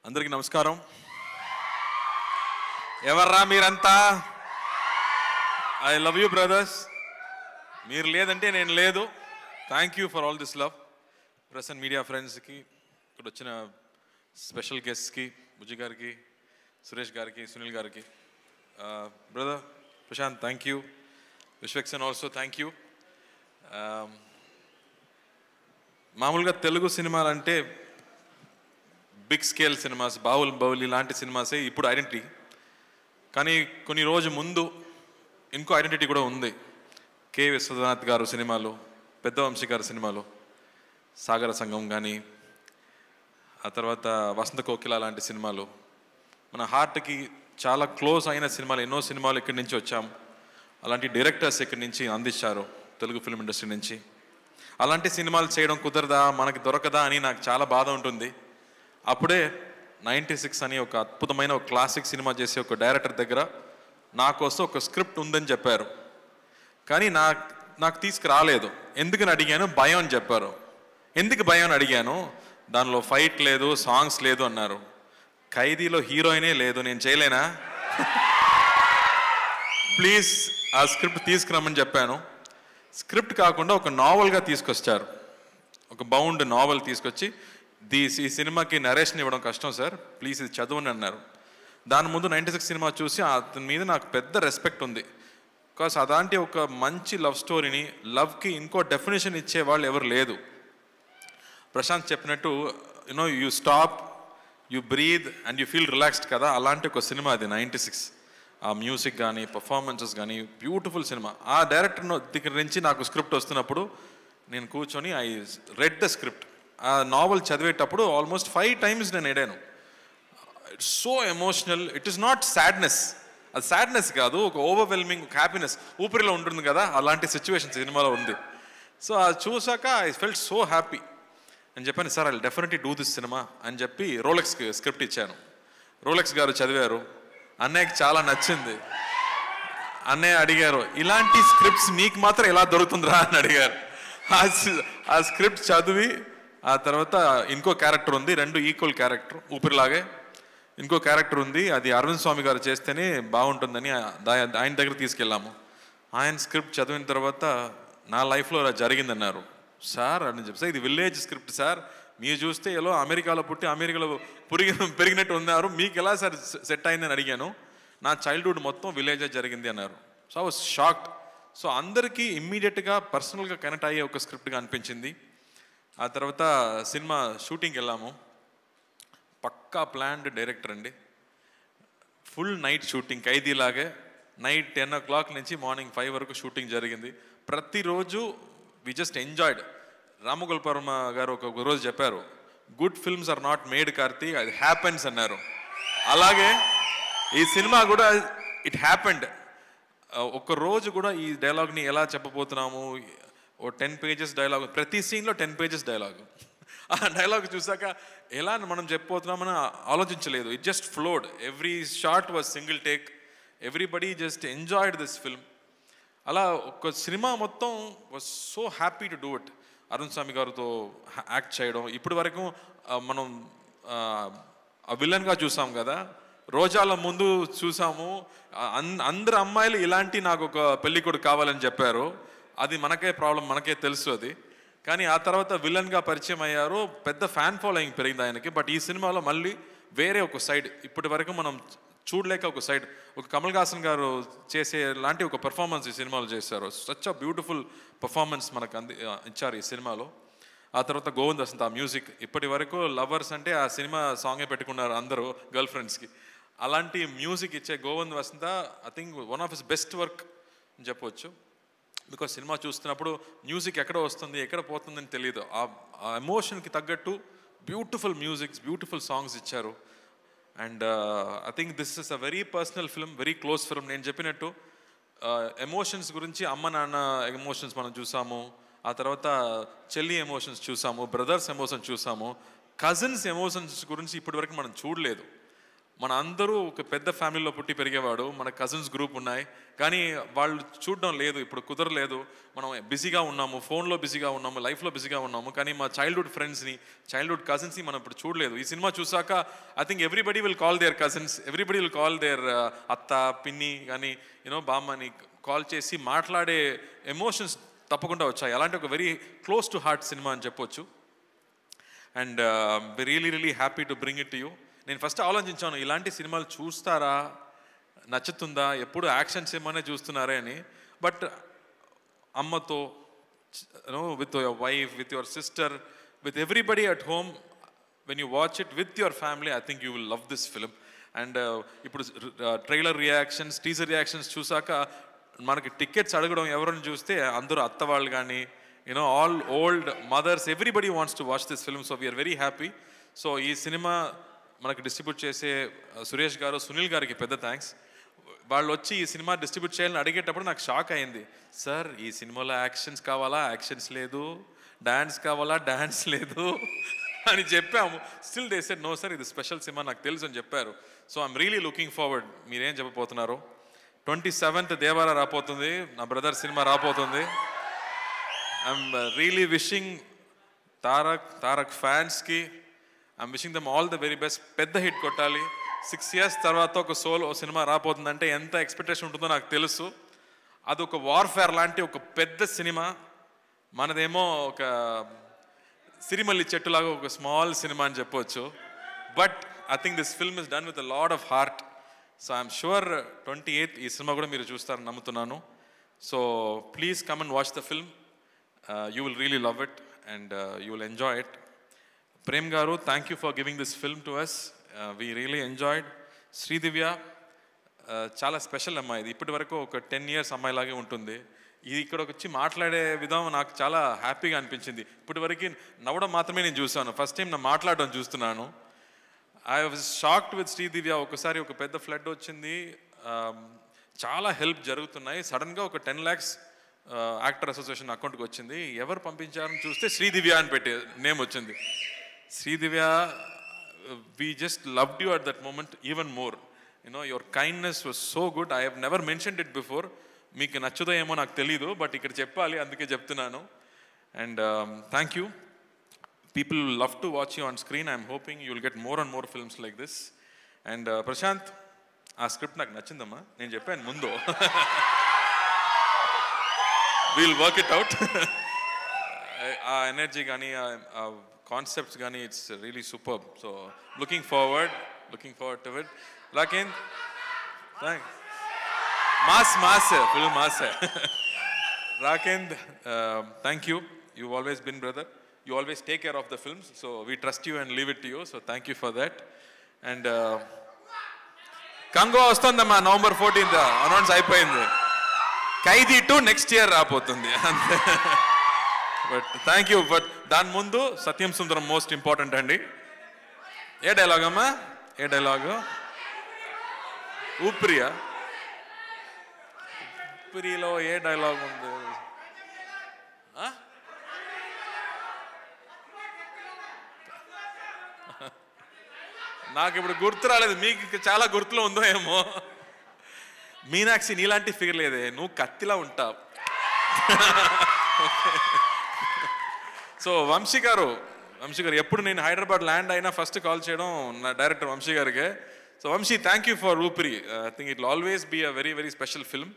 అందరికీ నమస్కారం. ఎవర్రా మీరంతా? I love you brothers. మీరు లేదంటే నేను లేదు. Thank you for all this love. Press and media ఫ్రెండ్స్కి, ఇక్కడ వచ్చిన స్పెషల్ గెస్ట్స్కి, బుజ్జి గారికి, సురేష్ గారికి, సునీల్ గారికి, brother Prashanth thank you, Vishwaksen also thank you. మామూలుగా తెలుగు సినిమాలు అంటే బిగ్ స్కేల్ సినిమాస్, బాహుబలి లాంటి సినిమాసే ఇప్పుడు ఐడెంటిటీ. కానీ కొన్ని రోజు ముందు ఇంకో ఐడెంటిటీ కూడా ఉంది. కె విశ్వనాథ్ గారు సినిమాలు, పెద్ద వంశీ గారు సినిమాలు, సాగర సంఘం కానీ, ఆ తర్వాత వసంత కోకిల లాంటి సినిమాలు, మన హార్ట్కి చాలా క్లోజ్ అయిన సినిమాలు. ఎన్నో సినిమాలు ఇక్కడి నుంచి వచ్చాము. అలాంటి డైరెక్టర్స్ ఇక్కడి నుంచి అందించారు తెలుగు ఫిల్మ్ ఇండస్ట్రీ నుంచి. అలాంటి సినిమాలు చేయడం కుదరదా, మనకి దొరకదా అని నాకు చాలా బాధ ఉంటుంది. అప్పుడే 96 అని ఒక అద్భుతమైన ఒక క్లాసిక్ సినిమా చేసే ఒక డైరెక్టర్ దగ్గర నా కోసం ఒక స్క్రిప్ట్ ఉందని చెప్పారు. కానీ నాకు తీసుకురాలేదు. ఎందుకని అడిగాను, భయం అని చెప్పారు. ఎందుకు భయం అని అడిగాను, దానిలో ఫైట్ లేదు, సాంగ్స్ లేదు అన్నారు. ఖైదీలో హీరోయినే లేదు, నేను చేయలేనా? ప్లీజ్ ఆ స్క్రిప్ట్ తీసుకురమ్మని చెప్పాను. స్క్రిప్ట్ కాకుండా ఒక నావల్గా తీసుకొచ్చారు. ఒక బౌండ్ నావల్ తీసుకొచ్చి, ఈ సినిమాకి నరేషన్ ఇవ్వడం కష్టం సార్, ప్లీజ్ ఇది చదవండి అన్నారు. దాని ముందు 96 సినిమా చూసి అతని మీద నాకు పెద్ద రెస్పెక్ట్ ఉంది. బికాస్ అలాంటి ఒక మంచి లవ్ స్టోరీని, లవ్కి ఇంకో డెఫినేషన్ ఇచ్చేవాళ్ళు ఎవరు లేదు. ప్రశాంత్ చెప్పినట్టు you stop, you breathe and you feel relaxed కదా, అలాంటి ఒక సినిమా అది 96. ఆ మ్యూజిక్ కానీ, పర్ఫార్మెన్సెస్ కానీ బ్యూటిఫుల్ సినిమా. ఆ డైరెక్టర్ దగ్గర నుంచి నాకు స్క్రిప్ట్ వస్తున్నప్పుడు నేను కూర్చొని ఐ రెడ్ ద స్క్రిప్ట్. ఆ నావల్ చదివేటప్పుడు ఆల్మోస్ట్ 5 times నేను ఎడాను. It's so emotional. It is not sadness, అది సాడ్నెస్ కాదు, ఒక ఓవర్వెల్మింగ్ హ్యాపీనెస్ ఊపిరిలో ఉంటుంది కదా, అలాంటి సిచ్యువేషన్ సినిమాలో ఉంది. సో అది చూసాక ఐ ఫెల్ట్ సో హ్యాపీ అని చెప్పాను. Sir I definitely do this cinema అని చెప్పి రోలెక్స్కి స్క్రిప్ట్ ఇచ్చాను. రోలెక్స్ గారు చదివారు. అన్నయ్యకి చాలా నచ్చింది. అన్నయ్య అడిగారు, ఇలాంటి స్క్రిప్ట్స్ నీకు మాత్రం ఎలా దొరుకుతుందిరా అని అడిగారు. ఆ స్క్రిప్ట్ చదివి ఆ తర్వాత ఇంకో క్యారెక్టర్ ఉంది, 2 ఈక్వల్ క్యారెక్టర్, ఊపిరిలాగే ఇంకో క్యారెక్టర్ ఉంది, అది అరవింద్ స్వామి గారు చేస్తేనే బాగుంటుందని ఆయన దగ్గర తీసుకెళ్ళాము. ఆయన స్క్రిప్ట్ చదివిన తర్వాత నా లైఫ్లో అలా జరిగిందన్నారు. సార్ అని చెప్పి, సార్ ఇది విలేజ్ స్క్రిప్ట్ సార్, మీరు చూస్తే ఎలా అమెరికాలో పుట్టి అమెరికాలో పెరిగినట్టు ఉన్నారు, మీకు ఎలా సార్ సెట్ అయిందని అడిగాను. నా చైల్డ్హుడ్ మొత్తం విలేజే జరిగింది అన్నారు. So I was shocked. So అందరికీ ఇమ్మీడియట్గా పర్సనల్గా కనెక్ట్ అయ్యే ఒక స్క్రిప్ట్గా అనిపించింది. ఆ తర్వాత సినిమా షూటింగ్కి వెళ్ళాము. పక్కా ప్లాన్డ్ డైరెక్టర్ అండి. ఫుల్ నైట్ షూటింగ్, ఖైదీలాగే నైట్ 10 o'clock నుంచి మార్నింగ్ 5 వరకు షూటింగ్ జరిగింది. ప్రతిరోజు వి జస్ట్ ఎంజాయ్డ్. రామగోపాల్ గారు ఒక రోజు చెప్పారు, good films are not made Karthi, అది హ్యాపెన్స్ అన్నారు. అలాగే ఈ సినిమా కూడా ఇట్ హ్యాపెండ్. ఒక రోజు కూడా ఈ డైలాగ్ని ఎలా చెప్పబోతున్నాము, ఓ 10 pages డైలాగ్, ప్రతి సీన్లో 10 pages డైలాగ్. ఆ డైలాగ్ చూసాక ఎలా మనం చెప్పబోతున్నామని ఆలోచించలేదు. It just flowed. Every shot was single take. Everybody just enjoyed this film. అలా ఒక సినిమా మొత్తం was so happy to do it. Arun Swami గారితో యాక్ట్ చేయడం, ఇప్పటి వరకు మనం విలన్గా చూసాం కదా, రోజాల ముందు చూసాము, అందరు అమ్మాయిలు ఇలాంటి నాకు ఒక పెళ్ళికొడుకు కావాలని చెప్పారు. అది మనకే ప్రాబ్లం, మనకే తెలుసు అది. కానీ ఆ తర్వాత విలన్గా పరిచయం అయ్యారు, పెద్ద ఫ్యాన్ ఫాలోయింగ్ పెరిగింది ఆయనకి. బట్ ఈ సినిమాలో మళ్ళీ వేరే ఒక సైడ్, ఇప్పటి వరకు మనం చూడలేక ఒక సైడ్, ఒక కమల్ హాసన్ గారు చేసే లాంటి ఒక పెర్ఫార్మెన్స్ ఈ సినిమాలో చేశారు. సచ్ అ బ్యూటిఫుల్ పర్ఫార్మెన్స్ మనకు ఇచ్చారు ఈ సినిమాలో. ఆ తర్వాత గోవింద్ వసంత్ ఆ మ్యూజిక్, ఇప్పటి వరకు లవర్స్ అంటే ఆ సినిమా సాంగే పెట్టుకున్నారు అందరూ గర్ల్ ఫ్రెండ్స్కి. అలాంటి మ్యూజిక్ ఇచ్చే Govind Vasantha I think one of his best work అని చెప్పవచ్చు. బికాస్ సినిమా చూస్తున్నప్పుడు మ్యూజిక్ ఎక్కడ వస్తుంది ఎక్కడ పోతుందని తెలియదు. ఆ ఎమోషన్కి తగ్గట్టు బ్యూటిఫుల్ మ్యూజిక్స్, బ్యూటిఫుల్ సాంగ్స్ ఇచ్చారు. And I think this is a very personal film, very close film. నేను చెప్పినట్టు ఎమోషన్స్ గురించి అమ్మ నాన్న ఎమోషన్స్ మనం చూసాము, ఆ తర్వాత చెల్లి ఎమోషన్స్ చూసాము, బ్రదర్స్ ఎమోషన్స్ చూసాము, కజిన్స్ ఎమోషన్స్ గురించి ఇప్పటివరకు మనం చూడలేదు. మన అందరూ ఒక పెద్ద ఫ్యామిలీలో పుట్టి పెరిగేవాడు, మన కజిన్స్ గ్రూప్ ఉన్నాయి, కానీ వాళ్ళు చూడడం లేదు, ఇప్పుడు కుదరలేదు, మనం బిజీగా ఉన్నాము, ఫోన్లో బిజీగా ఉన్నాము, లైఫ్లో బిజీగా ఉన్నాము, కానీ మా చైల్డ్హుడ్ ఫ్రెండ్స్ని, చైల్డ్హుడ్ కజిన్స్ని మనం ఇప్పుడు చూడలేదు. ఈ సినిమా చూసాక I think everybody will call there cousins, everybody will call there అత్త, పిన్ని కానీ బామ్మని కాల్ చేసి మాట్లాడే ఎమోషన్స్ తప్పకుండా వచ్చాయి. అలాంటి ఒక very close to heart cinema అని చెప్పొచ్చు. And really happy to bring it to you. నేను ఫస్ట్ ఆలోచించాను, ఇలాంటి సినిమాలు చూస్తారా, నచ్చుతుందా, ఎప్పుడు యాక్షన్ సినిమానే చూస్తున్నారే అని. బట్ అమ్మతో, with your wife, with your sister, with everybody at home, when you watch it with your family, I think you will love this film. And ఇప్పుడు ట్రైలర్ రియాక్షన్స్, టీజర్ రియాక్షన్స్ చూసాక మనకి tickets అడగడం ఎవరిని చూస్తే అందరూ అత్త వాళ్ళు కానీ all old mothers, everybody wants to watch this film. So we're very happy. So ఈ సినిమా మనకి డిస్ట్రిబ్యూట్ చేసే సురేష్ గారు, సునీల్ గారికి పెద్ద థ్యాంక్స్. వాళ్ళు వచ్చి ఈ సినిమా డిస్ట్రిబ్యూట్ చేయాలని అడిగేటప్పుడు నాకు షాక్ అయింది. సార్ ఈ సినిమాలో యాక్షన్స్ కావాలా, యాక్షన్స్ లేదు, డాన్స్ కావాలా, డాన్స్ లేదు అని చెప్పాము. Still they said no sir, ఇది స్పెషల్ సినిమా, నాకు తెలుసు అని చెప్పారు. So I'm really looking forward. మీరేం చెప్పబోతున్నారు? 27th దేవారా రాపోతుంది, నా బ్రదర్ సినిమా రాపోతుంది. ఐఎమ్ రియలీ విషింగ్ తారక్ ఫ్యాన్స్కి, I'm wishing them all the very best. పెద్ద హిట్ కొట్టాలి. 6 years తర్వాత ఒక సోలో సినిమా రాపోతుందంటే ఎంత ఎక్స్పెక్టేషన్ ఉంటుందో నాకు తెలుసు. అదొక వార్ఫేర్ లాంటి ఒక పెద్ద సినిమా. మనదేమో ఒక సిరిమల్లి చెట్టులాగా ఒక స్మాల్ సినిమా అని చెప్పొచ్చు. But I think this film is done with a lot of heart. So I'm sure 28th ఈ సినిమా కూడా మీరు చూస్తారని నమ్ముతున్నాను. So please come and watch the film. You will really love it and you will enjoy it. Prem గారు, thank you for giving this film to us. We really enjoyed. Sridivya చాలా special అమ్మాయి. ఇది ఇప్పటి వరకు ఒక 10 years అమ్మాయిలాగే ఉంటుంది. ఇది ఇక్కడికి వచ్చి మాట్లాడే విధానం నాకు చాలా హ్యాపీగా అనిపించింది. ఇప్పటి వరకు నవ్వడం మాత్రమే నేను చూసాను, ఫస్ట్ టైం నా మాట్లాడడం చూస్తున్నాను. I was shocked with Sridivya. ఒకసారి ఒక పెద్ద ఫ్లడ్ వచ్చింది, చాలా హెల్ప్ జరుగుతున్నాయి, సడన్గా ఒక 10 lakhs యాక్టర్ అసోసియేషన్ అకౌంట్కి వచ్చింది. ఎవరు పంపించారని చూస్తే శ్రీదివ్య అని పెట్టే నేమ్ వచ్చింది. Sridivya, we just loved you at that moment even more. Your kindness was so good. I have never mentioned it before. మీకు నచ్చుదో ఏమో నాకు తెలీదు, బట్ ఇక్కడ చెప్పాలి, అందుకే చెప్తున్నాను. And thank you. People will love to watch you on screen. I'm hoping you will get more and more films like this. And Prashant, ఆ script నాకు నచ్చిందమ్మా, నేను చెప్పాను ముందు. We'll work it out. ఆ ఎనర్జీ కానీ, ఆ కాన్సెప్ట్స్ కానీ, it's really super. So looking forward to it. Raken, thanks. Mass, full mass. Raken, thank you. You've always been brother. You always take care of the films, so we trust you and leave it to you. So thank you for that. And Kango ostundamma November 14th announce అయిపోయింది. ఖైదీ 2 next year రాబోతుంది. But thank you. But దాని ముందు సత్యం సుందరం most important అండి. ఏ dialogue అమ్మా? ఏ dialogue? ఊపిరియా? ఊపిరిలో ఏ dialogue ఉంది? నాకు ఇప్పుడు గుర్తు రాలేదు, మీకు చాలా గుర్తులో ఉందో ఏమో. మీనాక్షి, నీలాంటి ఫిగర్ లేదే, నువ్వు కత్తిలా ఉంటావు. సో వంశీ గారు ఎప్పుడు నేను హైదరాబాద్ ల్యాండ్ అయినా ఫస్ట్ కాల్ చేయడం నా డైరెక్టర్ వంశీ గారికి. So Vamshi, thank you for Oopiri. I think it will always be a very very special film.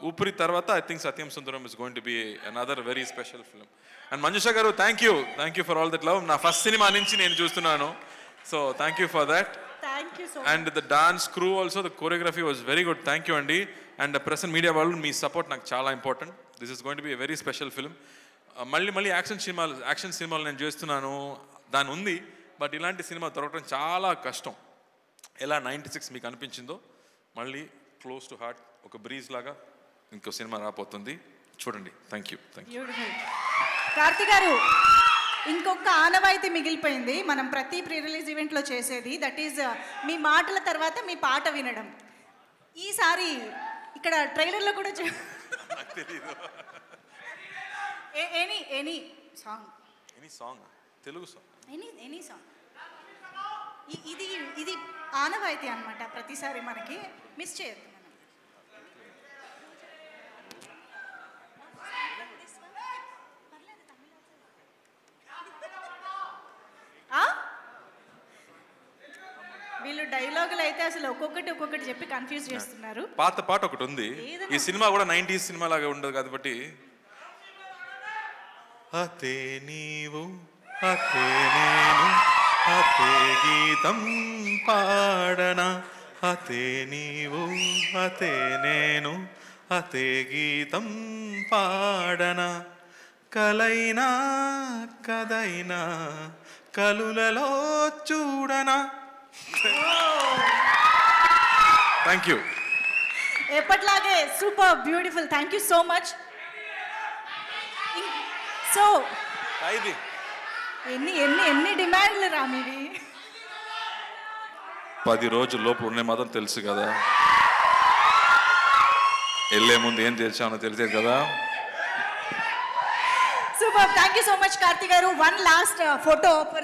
Oopiri తర్వాత I think Sathyam Sundaram is going to be another very special film. And Manjusha గారు, thank you for all that love. నా first cinema నుంచి నేను చూస్తున్నాను. So thank you for that. And the dance crew also, the choreography was very good. Thank you అండి. And press and media వాళ్ళు, మీ support నాకు చాలా important. This is going to be a very special film. మళ్ళీ action సినిమాలు నేను చేస్తున్నాను, దాని ఉంది. బట్ ఇలాంటి సినిమా దొరకడం చాలా కష్టం. ఎలా 96 మీకు అనిపించిందో, మళ్ళీ క్లోజ్ టు హార్ట్ ఒక బ్రీజ్ లాగా ఇంకో సినిమా రాబోతుంది, చూడండి. Thank you. కార్తీ గారు, ఇంకొక ఆనవాయితీ మిగిలిపోయింది మనం ప్రతి ప్రీ రిలీజ్ ఈవెంట్లో చేసేది. దట్ ఈజ్ మీ మాటల తర్వాత మీ పాట వినడం. ఈసారి ఇక్కడ ట్రైలర్లో కూడా any song, Telugu song, any song. ఇది ఇది ఆనవాయితీ అన్నమాట, ప్రతిసారి మనకి మిస్ చేయొద్దు మనం. ఆ? వీళ్ళు డైలాగులు అయితే అసలు ఒక్కొక్కటి చెప్పి కన్ఫ్యూజ్ చేస్తున్నారు. పాత పాట ఒకటి ఉంది, ఈ సినిమా కూడా 90s సినిమా లాగా ఉండదు కాబట్టి, అతే నీవు అతే నేను అతే గీతం పాడనా, అతే నీవు అతే నేను అతే గీతం పాడనా, కలైనా కదైనా కలులలో చూడనా. Thank you. ఎప్పట్లాగే super beautiful. Thank you so much. So ఎన్ని ఎన్ని ఎన్ని డిమాండ్లు రామివి. 10 రోజుల లోపు ఉండే మాత్రం తెలుసు కదా, వెళ్ళే ముందు ఏం తెలిసానో తెలిసేది కదా. Super. Thank you so much Karthi గారు. One last photo